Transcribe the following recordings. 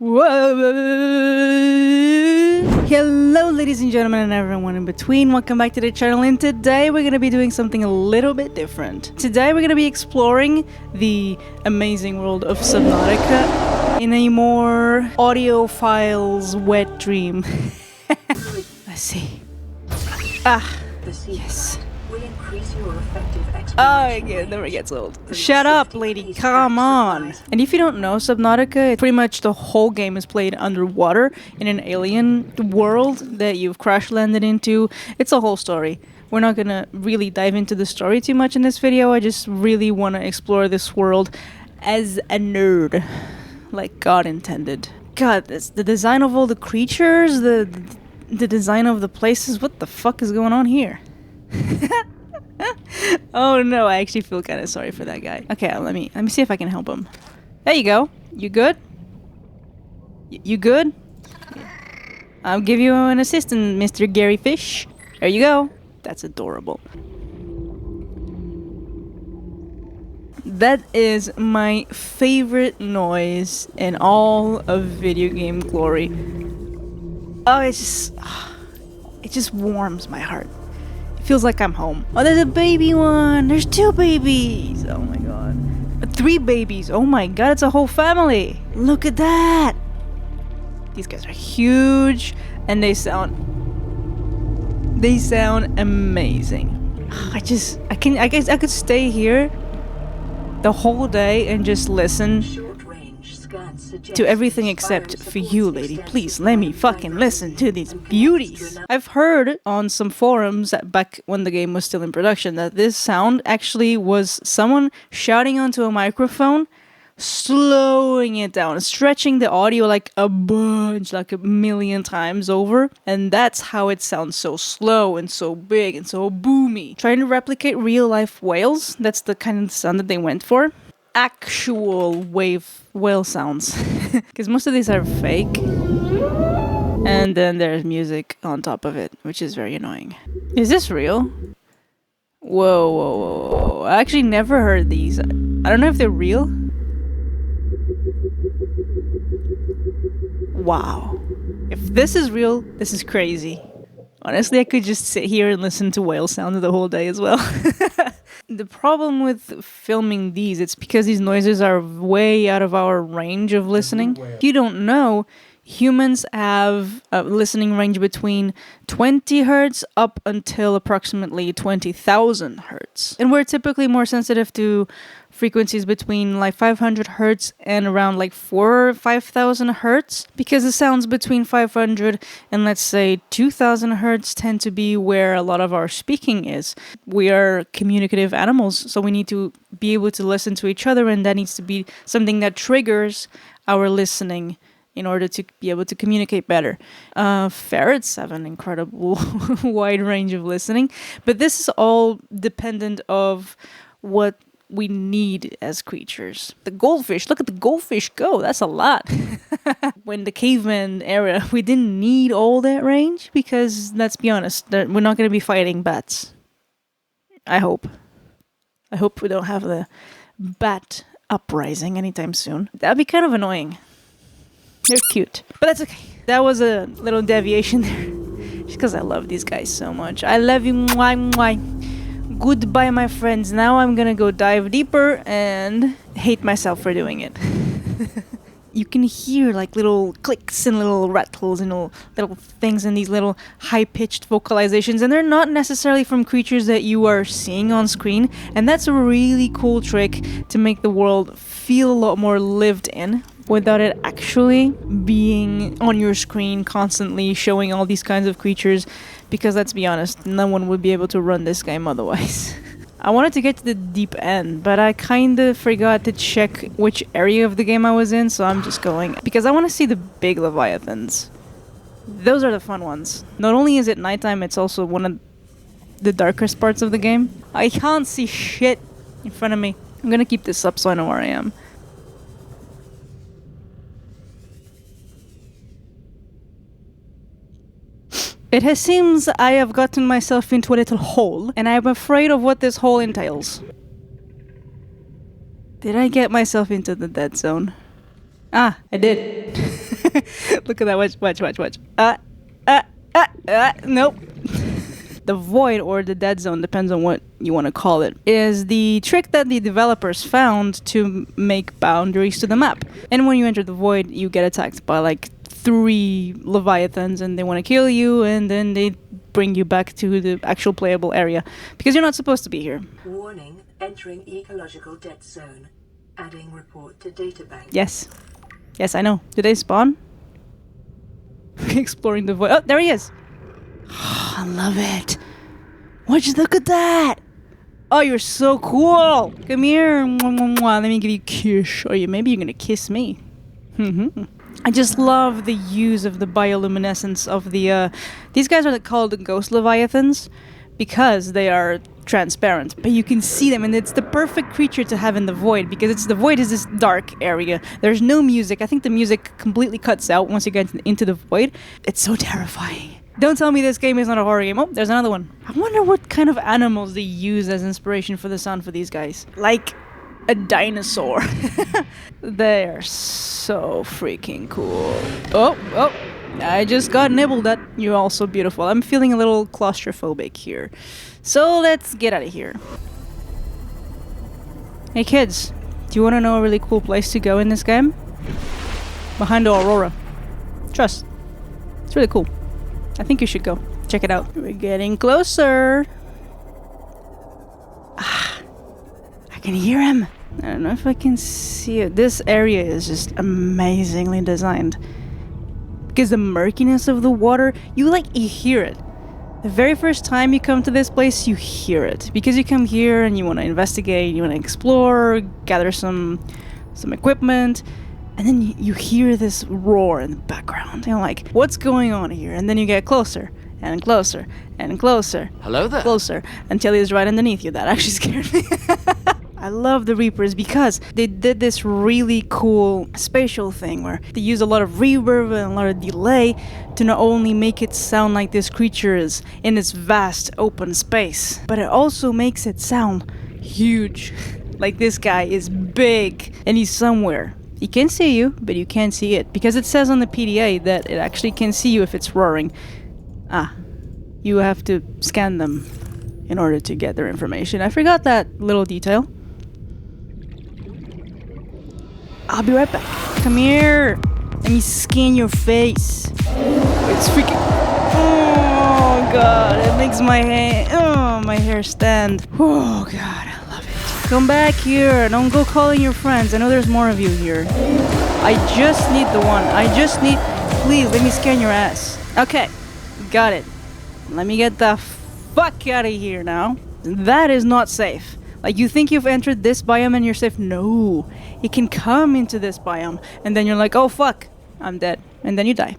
Whoa. Hello ladies and gentlemen and everyone in between, welcome back to the channel, and today we're going to be doing something a little bit different. Today we're going to be exploring the amazing world of Subnautica in a more audiophiles wet dream. Let's see. Yes. Oh, it never gets old. Shut up, lady. Come on. And if you don't know Subnautica, pretty much the whole game is played underwater in an alien world that you've crash landed into. It's a whole story. We're not gonna really dive into the story too much in this video. I just really want to explore this world as a nerd, like God intended. God, the design of all the creatures, the design of the places. What the fuck is going on here? Oh no, I actually feel kind of sorry for that guy. Okay, let me see if I can help him. There you go. You good? You good? I'll give you an assistant, Mr. Gary Fish. There you go. That's adorable. That is my favorite noise in all of video game glory. Oh, it just warms my heart. Feels like I'm home. Oh, there's a baby one. There's two babies. Oh my god. Three babies. Oh my god, it's a whole family. Look at that. These guys are huge and they sound amazing. I guess I could stay here the whole day and just listen to everything except for you, lady. Please let me fucking listen to these beauties. I've heard on some forums that back when the game was still in production that this sound actually was someone shouting onto a microphone, slowing it down, stretching the audio like a bunch, like a million times over, and that's how it sounds so slow and so big and so boomy. Trying to replicate real life whales, that's the kind of sound that they went for. Actual whale sounds, because most of these are fake, and then there's music on top of it, which is very annoying. Is this real? Whoa. I actually never heard these. I don't know if they're real. Wow. If this is real, this is crazy. Honestly, I could just sit here and listen to whale sounds the whole day as well. The problem with filming these, it's because these noises are way out of our range of listening. If you don't know, humans have a listening range between 20 hertz up until approximately 20,000 hertz. And we're typically more sensitive to frequencies between like 500 hertz and around like 4,000 or 5,000 hertz, because the sounds between 500 and let's say 2,000 hertz tend to be where a lot of our speaking is. We are communicative animals, so we need to be able to listen to each other, and that needs to be something that triggers our listening in order to be able to communicate better. Ferrets have an incredible wide range of listening, but this is all dependent of what we need as creatures. The goldfish, look at the goldfish go, that's a lot. When the caveman era, we didn't need all that range because, let's be honest, we're not going to be fighting bats. I hope we don't have the bat uprising anytime soon. That'd be kind of annoying. They're cute, but that's okay. That was a little deviation there, just because I love these guys so much. I love you, mwah, mwah. Goodbye, my friends. Now I'm gonna go dive deeper and hate myself for doing it. You can hear like little clicks and little rattles and little things and these little high-pitched vocalizations, and they're not necessarily from creatures that you are seeing on screen, and that's a really cool trick to make the world feel a lot more lived in without it actually being on your screen constantly showing all these kinds of creatures, because let's be honest, no one would be able to run this game otherwise. I wanted to get to the deep end, but I kinda forgot to check which area of the game I was in, so I'm just going, because I want to see the big leviathans. Those are the fun ones. Not only is it nighttime, it's also one of the darkest parts of the game. I can't see shit in front of me. I'm gonna keep this up so I know where I am. It seems I have gotten myself into a little hole, and I'm afraid of what this hole entails. Did I get myself into the dead zone? Ah, I did. Look at that. Watch. Nope. The void, or the dead zone, depends on what you want to call it, is the trick that the developers found to make boundaries to the map. And when you enter the void, you get attacked by like 3 leviathans, and they want to kill you, and then they bring you back to the actual playable area because you're not supposed to be here. Warning, entering ecological dead zone. Adding report to databank. Yes, I know. Do they spawn? Exploring the void. Oh, there he is. Oh, I love it. Look at that. Oh, you're so cool. Come here. Let me give you a kiss. Or maybe you're gonna kiss me. I just love the use of the bioluminescence of the... These guys are called the ghost leviathans because they are transparent, but you can see them, and it's the perfect creature to have in the void because the void is this dark area. There's no music. I think the music completely cuts out once you get into the void. It's so terrifying. Don't tell me this game is not a horror game. Oh, there's another one. I wonder what kind of animals they use as inspiration for the sound for these guys. Like a dinosaur. They're so freaking cool. Oh, I just got nibbled at. You're all so beautiful. I'm feeling a little claustrophobic here. So let's get out of here. Hey kids, do you want to know a really cool place to go in this game? Behind the Aurora. Trust. It's really cool. I think you should go. Check it out. We're getting closer. I can hear him. I don't know if I can see it. This area is just amazingly designed. Because the murkiness of the water, you hear it. The very first time you come to this place, you hear it. Because you come here and you want to investigate, you want to explore, gather some equipment, and then you hear this roar in the background. And you're like, what's going on here? And then you get closer and closer and closer. Hello there. Closer until he's right underneath you. That actually scared me. I love the Reapers because they did this really cool spatial thing where they use a lot of reverb and a lot of delay to not only make it sound like this creature is in this vast open space, but it also makes it sound huge. Like this guy is big and he's somewhere. He can see you, but you can't see it because it says on the PDA that it actually can see you if it's roaring. You have to scan them in order to get their information. I forgot that little detail. I'll be right back. Come here. Let me scan your face. It's freaking... Oh, God. It makes my hair stand. Oh, God. I love it. Come back here. Don't go calling your friends. I know there's more of you here. I just need the one. Please, let me scan your ass. Okay. Got it. Let me get the fuck out of here now. That is not safe. Like, you think you've entered this biome and you're safe? No. It can come into this biome, and then you're like, oh fuck, I'm dead. And then you die.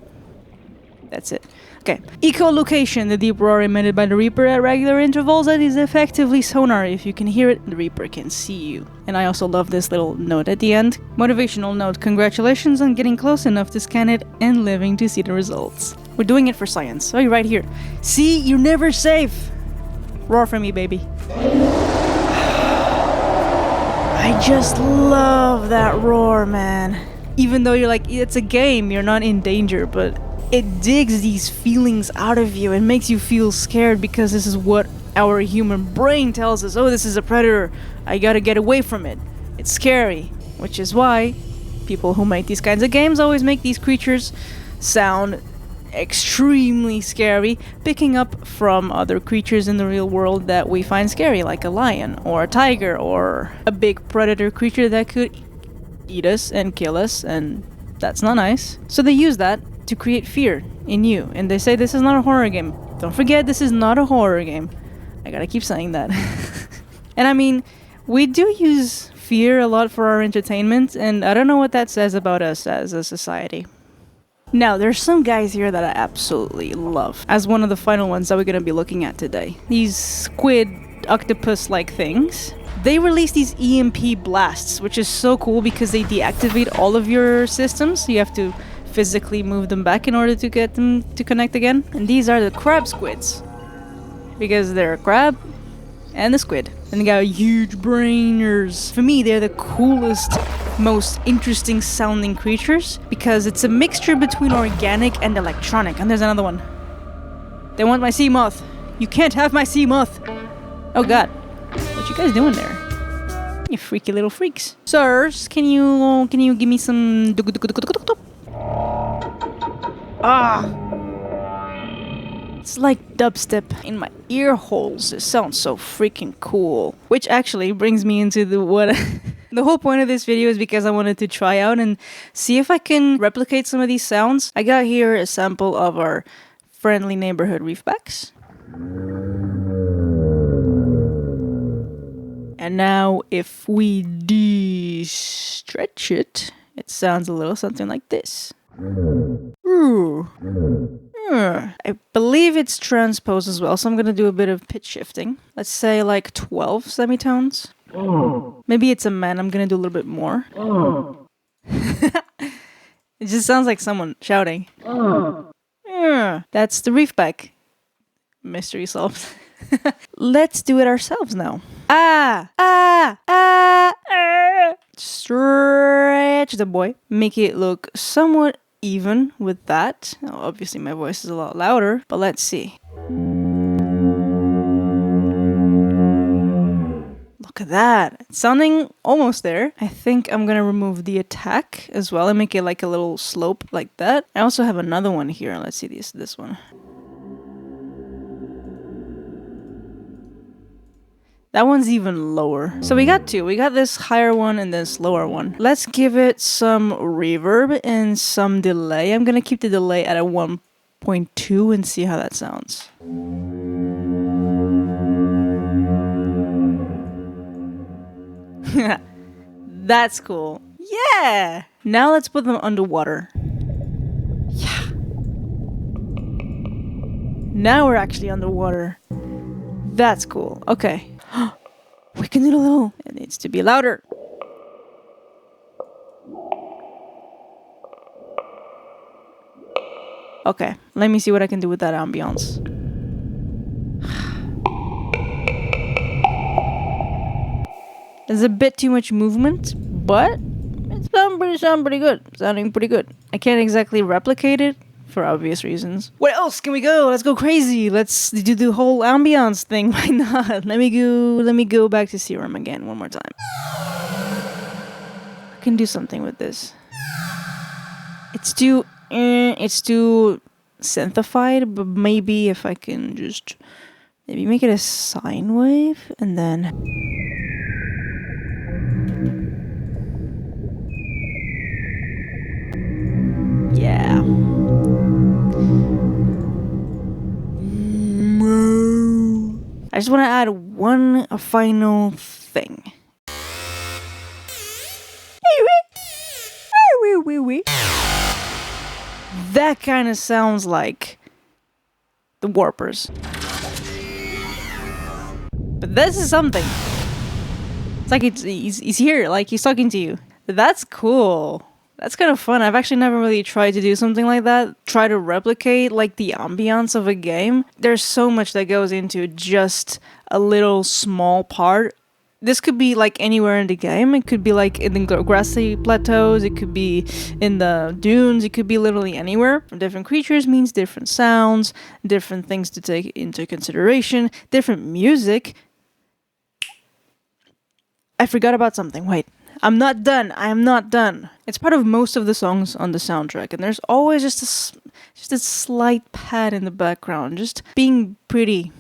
That's it. Okay. Echolocation, the deep roar emitted by the Reaper at regular intervals that is effectively sonar. If you can hear it, the Reaper can see you. And I also love this little note at the end. Motivational note, congratulations on getting close enough to scan it and living to see the results. We're doing it for science. Oh, you're right here. See, you're never safe. Roar for me, baby. I just love that roar, man. Even though you're like, it's a game, you're not in danger, but it digs these feelings out of you and makes you feel scared because this is what our human brain tells us. Oh, this is a predator. I gotta get away from it. It's scary. Which is why people who make these kinds of games always make these creatures sound extremely scary, picking up from other creatures in the real world that we find scary, like a lion or a tiger or a big predator creature that could eat us and kill us, and that's not nice. So they use that to create fear in you, and they say this is not a horror game. Don't forget, this is not a horror game. I gotta keep saying that. And I mean, we do use fear a lot for our entertainment, and I don't know what that says about us as a society. Now, there's some guys here that I absolutely love, as one of the final ones that we're going to be looking at today. These squid, octopus-like things. They release these EMP blasts, which is so cool because they deactivate all of your systems. You have to physically move them back in order to get them to connect again. And these are the crab squids, because they're a crab and a squid. And they got huge brainers. For me, they're the coolest most interesting sounding creatures because it's a mixture between organic and electronic. And there's another one. They want my sea moth. You can't have my sea moth. Oh god. What you guys doing there? You freaky little freaks. Sirs, can you give me some... Ah! It's like dubstep in my ear holes. It sounds so freaking cool. Which actually brings me into the what... The whole point of this video is because I wanted to try out and see if I can replicate some of these sounds. I got here a sample of our friendly neighborhood reefbacks. And now if we de-stretch it, it sounds a little something like this. Ooh. I believe it's transposed as well, so I'm gonna do a bit of pitch shifting. Let's say like 12 semitones. Maybe it's a man, I'm gonna do a little bit more. It just sounds like someone shouting. That's the reefback. Mystery solved. Let's do it ourselves now. Stretch the boy. Make it look somewhat even with that. Now, obviously my voice is a lot louder, but let's see. Look at that. It's sounding almost there. I think I'm gonna remove the attack as well and make it like a little slope like that. I also have another one here. Let's see this one. That one's even lower. So we got two. We got this higher one and this lower one. Let's give it some reverb and some delay. I'm gonna keep the delay at a 1.2 and see how that sounds. That's cool. Yeah! Now let's put them underwater. Yeah. Now we're actually underwater. That's cool. Okay. We can do a little. It needs to be louder. Okay, let me see what I can do with that ambiance. There's a bit too much movement, but it's sounding pretty good. I can't exactly replicate it for obvious reasons. What else can we go? Let's go crazy. Let's do the whole ambiance thing. Why not? Let me go back to Serum again one more time. I can do something with this. It's too synthified, but maybe if I can just maybe make it a sine wave and then yeah. I just want to add one final thing. That kind of sounds like the Warpers. But this is something. It's like he's here, like he's talking to you. That's cool. That's kind of fun. I've actually never really tried to do something like that. Try to replicate like the ambiance of a game. There's so much that goes into just a little small part. This could be like anywhere in the game. It could be like in the grassy plateaus. It could be in the dunes. It could be literally anywhere. Different creatures means different sounds, different things to take into consideration, different music. I forgot about something. Wait. I'm not done. I am not done. It's part of most of the songs on the soundtrack, and there's always just a slight pad in the background, just being pretty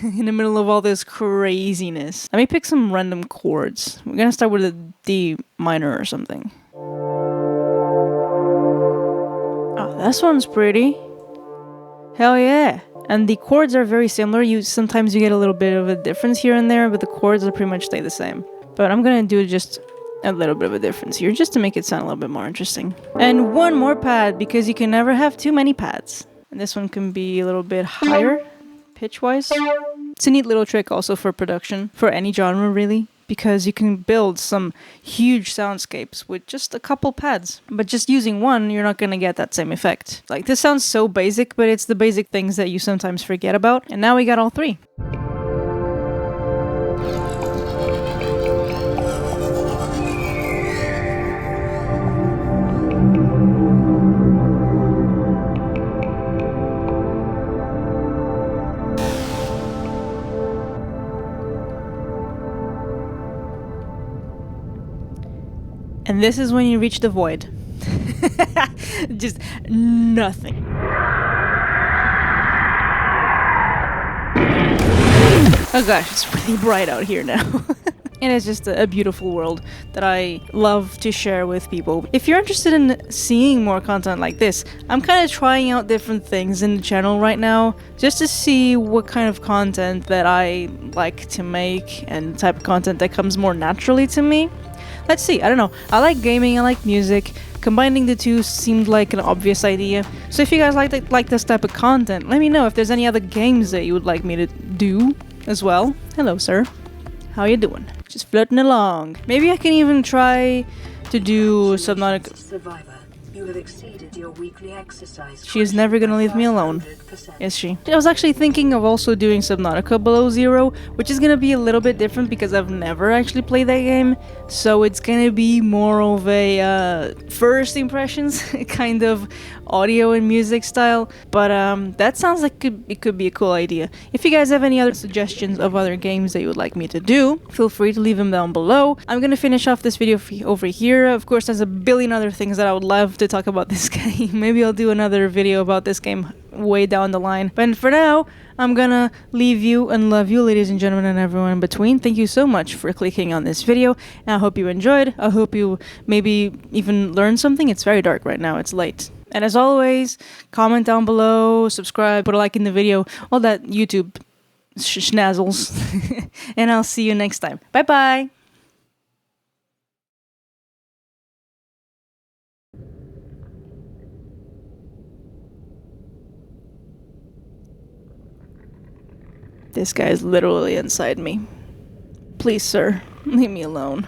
in the middle of all this craziness. Let me pick some random chords. We're gonna start with a D minor or something. Oh, this one's pretty. Hell yeah. And the chords are very similar. Sometimes you get a little bit of a difference here and there, but the chords will pretty much stay the same. But I'm gonna do just a little bit of a difference here, just to make it sound a little bit more interesting. And one more pad, because you can never have too many pads. And this one can be a little bit higher, pitch-wise. It's a neat little trick also for production, for any genre really, because you can build some huge soundscapes with just a couple pads. But just using one, you're not gonna get that same effect. Like, this sounds so basic, but it's the basic things that you sometimes forget about. And now we got all three. And this is when you reach the void. Just nothing. Oh gosh, it's really bright out here now. And it's just a beautiful world that I love to share with people. If you're interested in seeing more content like this, I'm kind of trying out different things in the channel right now just to see what kind of content that I like to make and the type of content that comes more naturally to me. Let's see, I don't know. I like gaming, I like music. Combining the two seemed like an obvious idea. So if you guys like this type of content, let me know if there's any other games that you would like me to do as well. Hello, sir. How you doing? Just floating along. Maybe I can even try to do Subnautica. Survivor, you have exceeded your weekly exercise. She is never gonna leave me alone, 500%. is she? I was actually thinking of also doing Subnautica Below Zero, which is gonna be a little bit different because I've never actually played that game. So it's gonna be more of a first impressions kind of audio and music style. But that sounds like it could be a cool idea. If you guys have any other suggestions of other games that you would like me to do, feel free to leave them down below. I'm gonna finish off this video over here. Of course, there's a billion other things that I would love to talk about this game. Maybe I'll do another video about this game way down the line. But for now, I'm gonna leave you and love you, ladies and gentlemen, and everyone in between. Thank you so much for clicking on this video, and I hope you enjoyed. I hope you maybe even learned something. It's very dark right now, it's late. And as always, comment down below, subscribe, put a like in the video, all that YouTube schnazzles. And I'll see you next time. Bye bye! This guy is literally inside me. Please, sir, leave me alone.